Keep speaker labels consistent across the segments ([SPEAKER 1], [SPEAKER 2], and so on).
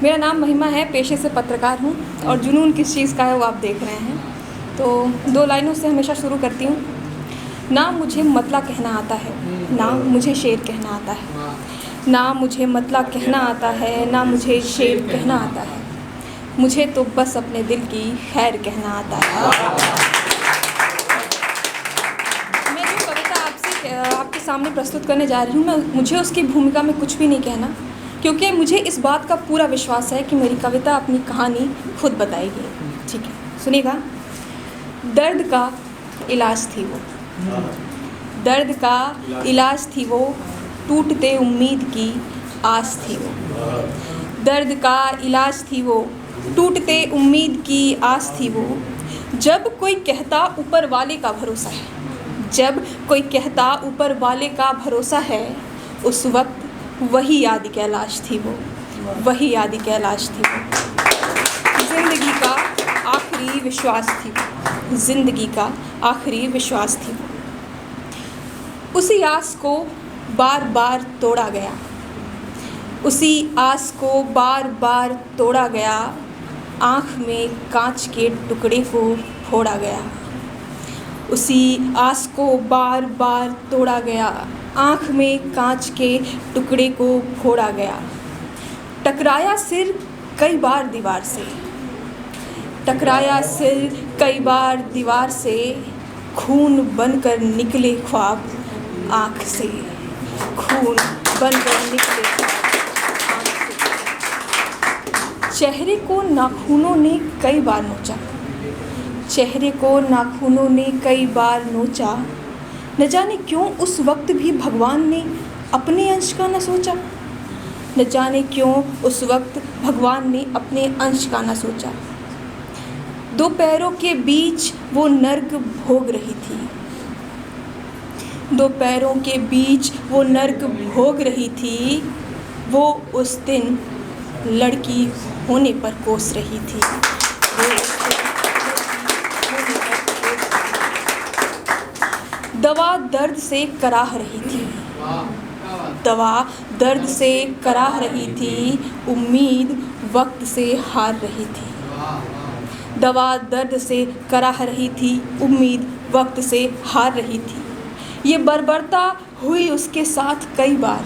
[SPEAKER 1] मेरा नाम महिमा है, पेशे से पत्रकार हूँ और जुनून किस चीज़ का है वो आप देख रहे हैं। तो 2 लाइनों से हमेशा शुरू करती हूँ। ना मुझे मतला कहना आता है, ना मुझे शेर कहना आता है। ना मुझे मतला कहना आता है, ना मुझे शेर कहना आता है। मुझे तो बस अपने दिल की खैर कहना आता है। मैं जो कविता आपके सामने प्रस्तुत करने जा रही हूँ, मुझे उसकी भूमिका में कुछ भी नहीं कहना, क्योंकि मुझे इस बात का पूरा विश्वास है कि मेरी कविता अपनी कहानी खुद बताएगी। ठीक है, सुनिएगा। दर्द का इलाज थी वो, दर्द का इलाज थी वो, टूटते उम्मीद की आस थी वो। दर्द का इलाज थी वो, टूटते उम्मीद की आस थी वो। जब कोई कहता ऊपर वाले का भरोसा है, जब कोई कहता ऊपर वाले का भरोसा है, उस वक्त वही आदि कैलाश थी वो, वही आदि कैलाश थी वो। ज़िंदगी का आखिरी विश्वास थी वो, ज़िंदगी का आखिरी विश्वास थी वो। उसी आस को बार बार तोड़ा गया, उसी आस को बार बार तोड़ा गया। आँख में कांच के टुकड़े को फोड़ा गया, उसी आस को बार बार तोड़ा गया। आँख में कांच के टुकड़े को फोड़ा गया। टकराया सिर कई बार दीवार से, टकराया सिर कई बार दीवार से। खून बनकर निकले ख्वाब आँख से, खून बनकर निकले ख्वाब आँख से। चेहरे को नाखूनों ने कई बार नोचा, चेहरे को नाखूनों ने कई बार नोचा। न जाने क्यों उस वक्त भी भगवान ने अपने अंश का न सोचा, न जाने क्यों उस वक्त भगवान ने अपने अंश का न सोचा। 2 पैरों के बीच वो नर्क भोग रही थी, 2 पैरों के बीच वो नर्क भोग रही थी। वो उस दिन लड़की होने पर कोस रही थी, दवा दर्द से कराह रही थी, दवा दर्द से कराह रही थी। उम्मीद वक्त से हार रही थी, दवा दर्द से कराह रही थी। उम्मीद वक्त से हार रही थी। ये बर्बरता हुई उसके साथ कई बार,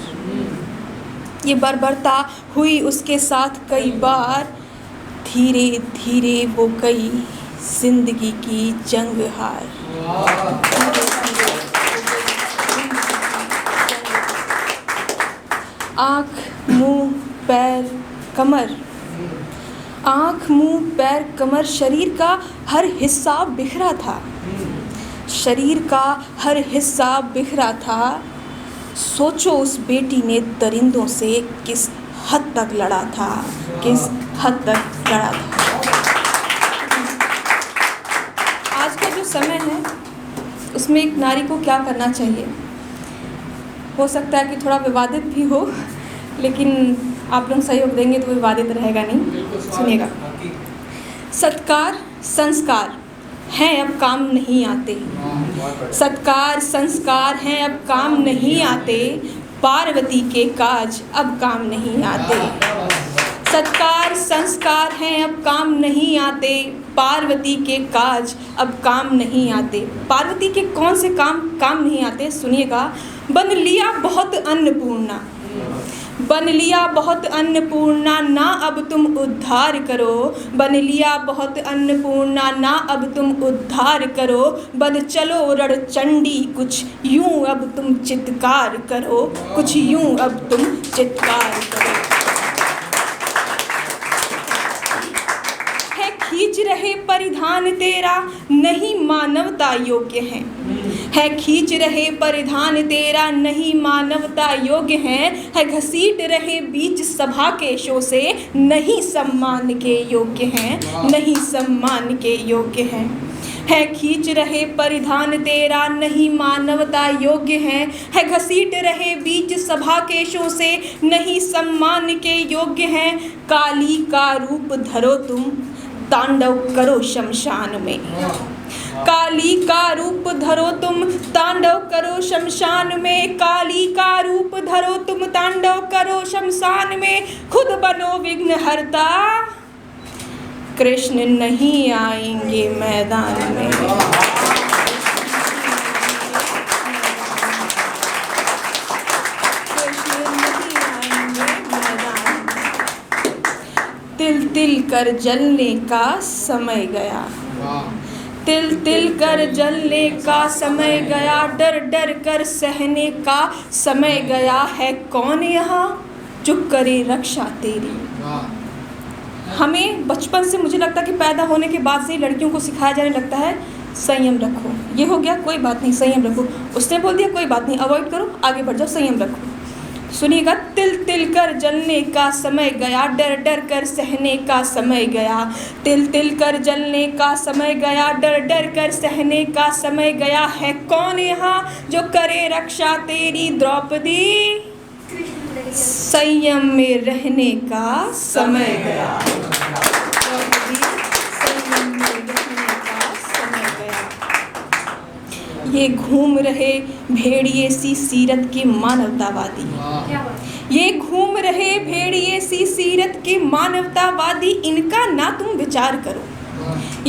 [SPEAKER 1] ये बर्बरता हुई उसके साथ कई बार। धीरे धीरे वो गई जिंदगी की जंग हार। आँख मुँह पैर कमर, आँख मुँह पैर कमर। शरीर का हर हिस्सा बिखरा था, शरीर का हर हिस्सा बिखरा था। सोचो उस बेटी ने दरिंदों से किस हद तक लड़ा था, किस हद तक लड़ा था। आज का जो समय है उसमें एक नारी को क्या करना चाहिए, हो सकता है कि थोड़ा विवादित भी हो, लेकिन आप लोग सहयोग देंगे तो विवादित रहेगा नहीं। सुनिएगा। सत्कार संस्कार हैं अब काम नहीं आते, सत्कार संस्कार हैं अब काम नहीं आते। पार्वती के काज अब काम नहीं आते, सत्कार संस्कार हैं अब काम नहीं आते। पार्वती के काज अब काम नहीं आते। पार्वती के कौन से काम नहीं आते, सुनिएगा। बन लिया बहुत अन्नपूर्णा, बन लिया बहुत अन्नपूर्णा, ना अब तुम उद्धार करो। बन लिया बहुत अन्नपूर्णा, ना अब तुम उद्धार करो। बद चलो रणचंडी, कुछ यूं अब तुम चित्कार करो, कुछ यूं अब तुम चित्कार करो। है खींच रहे परिधान तेरा, नहीं मानवता योग्य है खींच रहे परिधान तेरा, नहीं मानवता योग्य है घसीट रहे बीच सभा के शो से, नहीं सम्मान के योग्य हैं, नहीं सम्मान के योग्य है खींच रहे परिधान तेरा, नहीं मानवता योग्य है घसीट रहे बीच सभा के शो से, नहीं सम्मान के योग्य हैं। काली का रूप धरो तुम, तांडव करो शमशान में, काली का रूप धरो तुम तांडव करो शमशान में, काली का रूप धरो तुम तांडव करो शमशान में, खुद बनो विघ्नहर्ता, कृष्ण नहीं आएंगे मैदान में। तिल तिल कर जलने का समय गया, तिल तिल कर जलने का समय गया, डर डर कर सहने का समय गया, है कौन यहाँ जो करे रक्षा तेरी। हमें बचपन से मुझे लगता है कि पैदा होने के बाद से ही लड़कियों को सिखाया जाने लगता है संयम रखो, ये हो गया कोई बात नहीं संयम रखो, उसने बोल दिया कोई बात नहीं अवॉइड करो आगे बढ़ जाओ संयम रखो। सुनिएगा, तिल तिल कर जलने का समय गया, डर डर कर सहने का समय गया, तिल तिल कर जलने का समय गया, डर डर कर सहने का समय गया, है कौन यहाँ जो करे रक्षा तेरी द्रौपदी, संयम में रहने का समय गया, द्रौपदी संयम में रहने का समय गया। ये घूम रहे भेड़िए सी सीरत के मानवतावादी, ये घूम रहे भेड़िए सी सीरत के मानवतावादी, इनका ना तुम विचार करो।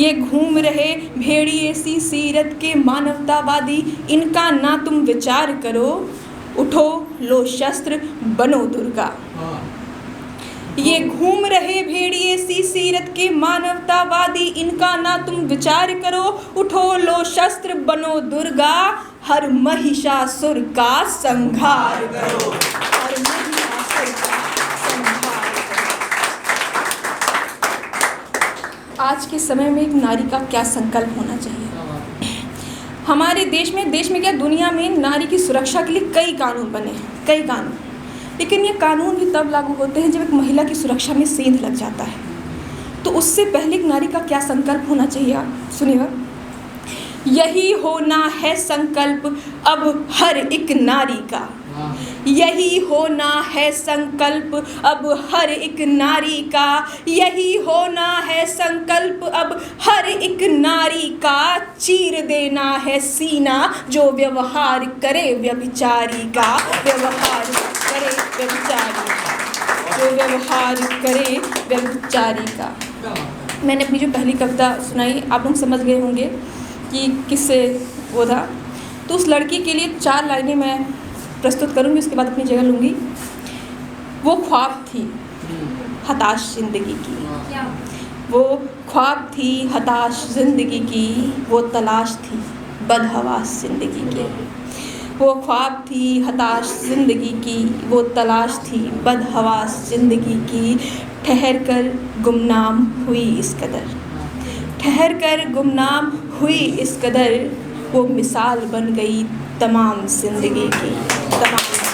[SPEAKER 1] ये घूम रहे भेड़िए सी सीरत के मानवतावादी, इनका ना तुम विचार करो, उठो लो शस्त्र बनो दुर्गा। ये घूम रहे भेड़िए सी सीरत के मानवतावादी, इनका ना तुम विचार करो, उठो लो शस्त्र बनो दुर्गा, हर महिषासुर का संहार करो, हर महिषासुर का संहार करो। आज के समय में एक नारी का क्या संकल्प होना चाहिए। हमारे देश में क्या दुनिया में नारी की सुरक्षा के लिए कई कानून बने हैं, कई कानून, लेकिन ये कानून भी तब लागू होते हैं जब एक महिला की सुरक्षा में सेंध लग जाता है। तो उससे पहले एक नारी का क्या संकल्प होना चाहिए, आप सुनिएगा। यही होना है संकल्प अब हर एक नारी का, यही होना है संकल्प अब हर एक नारी का, यही होना है संकल्प अब हर एक नारी का, चीर देना है सीना जो व्यवहार करे व्यभिचारी का, व्यवहार करे व्यभिचारी का, जो व्यवहार करे व्यभिचारी का। मैंने अपनी जो पहली कविता सुनाई आप लोग समझ गए होंगे कि किससे वो था। तो उस लड़की के लिए 4 लाइनें मैं प्रस्तुत करूंगी, उसके बाद अपनी जगह लूँगी। वो ख्वाब थी हताश ज़िंदगी की, वो ख्वाब थी हताश ज़िंदगी की, वो तलाश थी बदहवास ज़िंदगी की, वो ख्वाब थी हताश ज़िंदगी की, वो तलाश थी बदहवास ज़िंदगी की, ठहर कर गुमनाम हुई इस कदर, ठहर कर गुमनाम हुई इस कदर, वो मिसाल बन गई तमाम ज़िंदगी की, तमाम